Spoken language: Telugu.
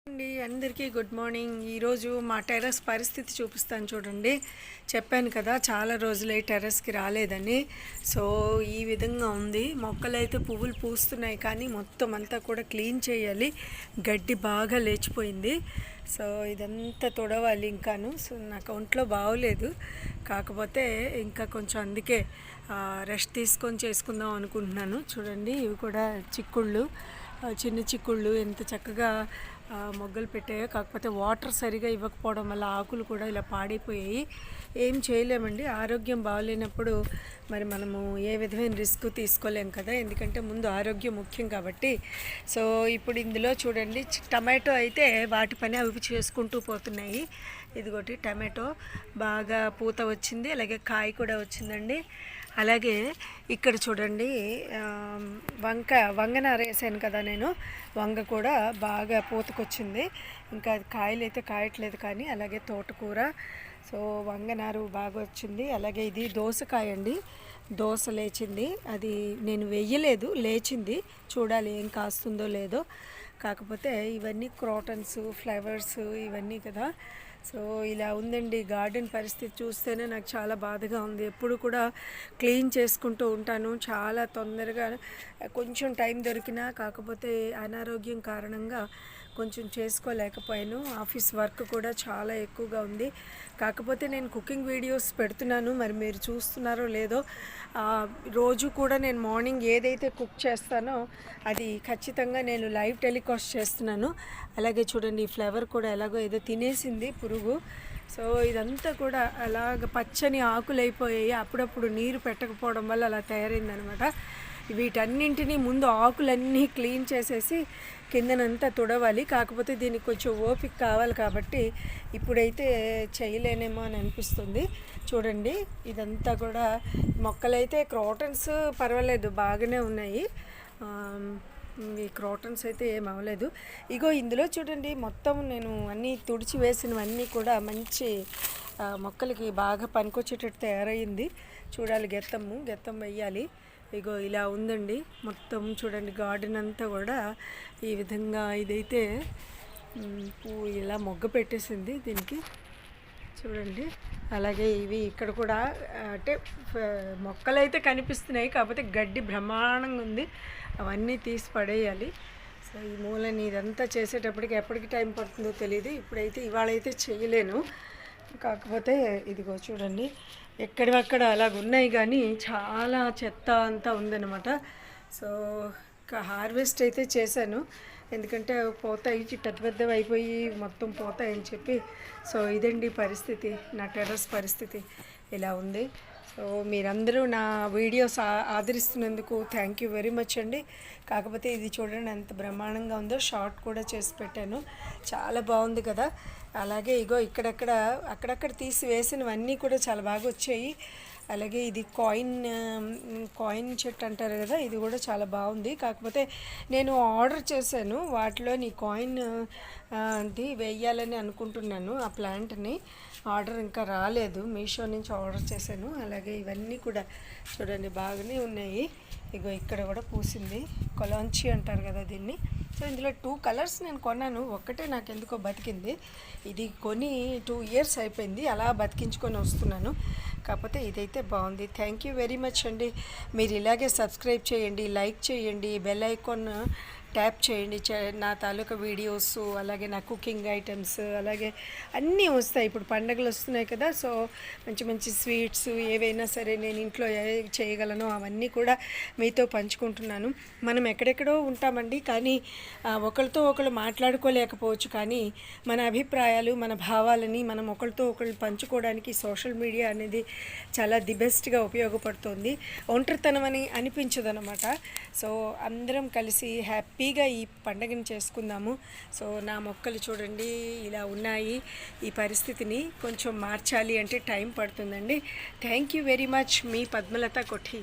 అండి అందరికీ గుడ్ మార్నింగ్. ఈరోజు మా టెర్రస్ పరిస్థితి చూపిస్తాను చూడండి. చెప్పాను కదా చాలా రోజులై టెర్రస్కి రాలేదని. సో ఈ విధంగా ఉంది. మొక్కలైతే పువ్వులు పూస్తున్నాయి కానీ మొత్తం అంతా కూడా క్లీన్ చేయాలి. గడ్డి బాగా లేచిపోయింది. సో ఇదంతా తొడవాలి ఇంకాను. సో నాకు ఒంట్లో బాగోలేదు, కాకపోతే ఇంకా కొంచెం అందుకే రెస్ట్ తీసుకొని చేసుకుందాం అనుకుంటున్నాను. చూడండి ఇవి కూడా చిక్కుళ్ళు, చిన్న చిక్కుళ్ళు ఎంత చక్కగా మొగ్గలు పెట్టాయో. కాకపోతే వాటర్ సరిగా ఇవ్వకపోవడం వల్ల ఆకులు కూడా ఇలా పాడైపోయాయి. ఏం చేయలేమండి, ఆరోగ్యం బాగాలేనప్పుడు మరి మనము ఏ విధమైన రిస్క్ తీసుకోలేం కదా, ఎందుకంటే ముందు ఆరోగ్యం ముఖ్యం కాబట్టి. సో ఇప్పుడు ఇందులో చూడండి టమాటో అయితే వాటి పని అవి చేసుకుంటూ పోతున్నాయి. ఇదిగోటి టమాటో బాగా పూత వచ్చింది, అలాగే కాయ కూడా వచ్చిందండి. అలాగే ఇక్కడ చూడండి వంగనార వేసాను కదా నేను, వంగ కూడా బాగా పూతకొచ్చింది. ఇంకా కాయలు అయితే కాయట్లేదు కానీ. అలాగే తోటకూర, సో వంగనారు బాగా వచ్చింది. అలాగే ఇది దోసకాయ అండి, దోస లేచింది. అది నేను వెయ్యలేదు, లేచింది. చూడాలి ఏం కాస్తుందో లేదో. కాకపోతే ఇవన్నీ క్రోటన్స్, ఫ్లవర్స్ ఇవన్నీ కదా. సో ఇలా ఉందండి గార్డెన్ పరిస్థితి. చూస్తేనే నాకు చాలా బాధగా ఉంది. ఎప్పుడు కూడా క్లీన్ చేసుకుంటూ ఉంటాను చాలా తొందరగా, కొంచెం టైం దొరికినా. కాకపోతే అనారోగ్యం కారణంగా కొంచెం చేసుకోలేకపోయాను. ఆఫీస్ వర్క్ కూడా చాలా ఎక్కువగా ఉంది. కాకపోతే నేను కుకింగ్ వీడియోస్ పెడుతున్నాను, మరి మీరు చూస్తున్నారో లేదో. రోజు కూడా నేను మార్నింగ్ ఏదైతే కుక్ చేస్తానో అది ఖచ్చితంగా నేను లైవ్ టెలికాస్ట్ చేస్తున్నాను. అలాగే చూడండి ఈ ఫ్లవర్ కూడా ఎలాగో ఏదో తినేసింది పురుగు. సో ఇదంతా కూడా అలాగ పచ్చని ఆకులు అయిపోయాయి. అప్పుడప్పుడు నీరు పెట్టకపోవడం వల్ల అలా తయారైందనమాట. వీటన్నింటినీ ముందు ఆకులన్నీ క్లీన్ చేసేసి కిందనంతా తుడవాలి. కాకపోతే దీనికి కొంచెం ఓపిక కావాలి కాబట్టి ఇప్పుడైతే చేయలేనేమో అని అనిపిస్తుంది. చూడండి ఇదంతా కూడా మొక్కలైతే క్రోటన్స్ పర్వాలేదు బాగానే ఉన్నాయి. ఈ క్రోటన్స్ అయితే ఏం అవ్వలేదు. ఇగో ఇందులో చూడండి మొత్తం నేను అన్నీ తుడిచి వేసినవన్నీ కూడా మంచి మొక్కలకి బాగా పనికొచ్చేటట్టు తయారయ్యింది. చూడాలి, గెత్తం వేయాలి. ఇగో ఇలా ఉందండి మొత్తం. చూడండి గార్డెన్ అంతా కూడా ఈ విధంగా. ఇదైతే పువ్వు ఇలా మొగ్గ పెట్టేసింది దీనికి చూడండి. అలాగే ఇవి ఇక్కడ కూడా అంటే మొక్కలైతే కనిపిస్తున్నాయి, కాకపోతే గడ్డి బ్రహ్మాండంగా ఉంది. అవన్నీ తీసి పడేయాలి. సో ఈ మూలని ఇదంతా చేసేటప్పటికి ఎప్పటికి టైం పడుతుందో తెలియదు. ఇప్పుడైతే ఇవాళైతే చేయలేను. కాకపోతే ఇదిగో చూడండి ఎక్కడివక్కడ అలాగ ఉన్నాయి కానీ చాలా చెత్త అంతా ఉందన్నమాట. సో హార్వెస్ట్ అయితే చేశాను, ఎందుకంటే పోతాయి పెద్ద పెద్దవి అయిపోయి మొత్తం పోతాయని చెప్పి. సో ఇదండి పరిస్థితి, నా టెర్రస్ పరిస్థితి ఇలా ఉంది. సో మీరందరూ నా వీడియోస్ ఆదరిస్తున్నందుకు థ్యాంక్ యూ వెరీ మచ్ అండి. కాకపోతే ఇది చూడండి ఎంత బ్రహ్మాండంగా ఉందో. షార్ట్ కూడా చేసి పెట్టాను, చాలా బాగుంది కదా. అలాగే ఇగో అక్కడక్కడ తీసి వేసినవన్నీ కూడా చాలా బాగా వచ్చాయి. అలాగే ఇది కాయిన్ చెట్టు అంటారు కదా, ఇది కూడా చాలా బాగుంది. కాకపోతే నేను ఆర్డర్ చేశాను, వాటిలో నీ కాయిన్ అది వేయాలని అనుకుంటున్నాను. ఆ ప్లాంట్ని ఆర్డర్ ఇంకా రాలేదు, మీషో నుంచి ఆర్డర్ చేశాను. అలాగే ఇవన్నీ కూడా చూడండి బాగానే ఉన్నాయి. ఇగో ఇక్కడ కూడా పూసింది, కొలాంచి అంటారు కదా దీన్ని. సో ఇందులో 2 కలర్స్ నేను కొన్నాను, ఒక్కటే నాకు ఎందుకో బతికింది. ఇది కొని 2 ఇయర్స్ అయిపోయింది, అలా బతికించుకొని వస్తున్నాను. కాకపోతే ఇదైతే బాగుంది. థ్యాంక్ యూ వెరీ మచ్ అండి. మీరు ఇలాగే సబ్స్క్రైబ్ చేయండి, లైక్ చేయండి, బెల్ ఐకాన్ ట్యాప్ చేయండి. నా తాలూకా వీడియోస్, అలాగే నా కుకింగ్ ఐటమ్స్, అలాగే అన్నీ వస్తాయి. ఇప్పుడు పండుగలు వస్తున్నాయి కదా, సో మంచి మంచి స్వీట్స్ ఏవైనా సరే నేను ఇంట్లో చేయగలను అవన్నీ కూడా మీతో పంచుకుంటున్నాను. మనం ఎక్కడెక్కడో ఉంటామండి, కానీ ఒకరితో ఒకరు మాట్లాడుకోలేకపోవచ్చు. కానీ మన అభిప్రాయాలు, మన భావాలని మనం ఒకరితో ఒకరు పంచుకోవడానికి సోషల్ మీడియా అనేది చాలా ది బెస్ట్గా ఉపయోగపడుతుంది. ఒంటరితనం అని అనిపించదనమాట. సో అందరం కలిసి హ్యాపీగా ఈ పండుగని చేసుకుందాము. సో నా మొక్కలు చూడండి ఇలా ఉన్నాయి. ఈ పరిస్థితిని కొంచెం మార్చాలి అంటే టైం పడుతుందండి. Thank you very much. మీ పద్మలత కొఠి.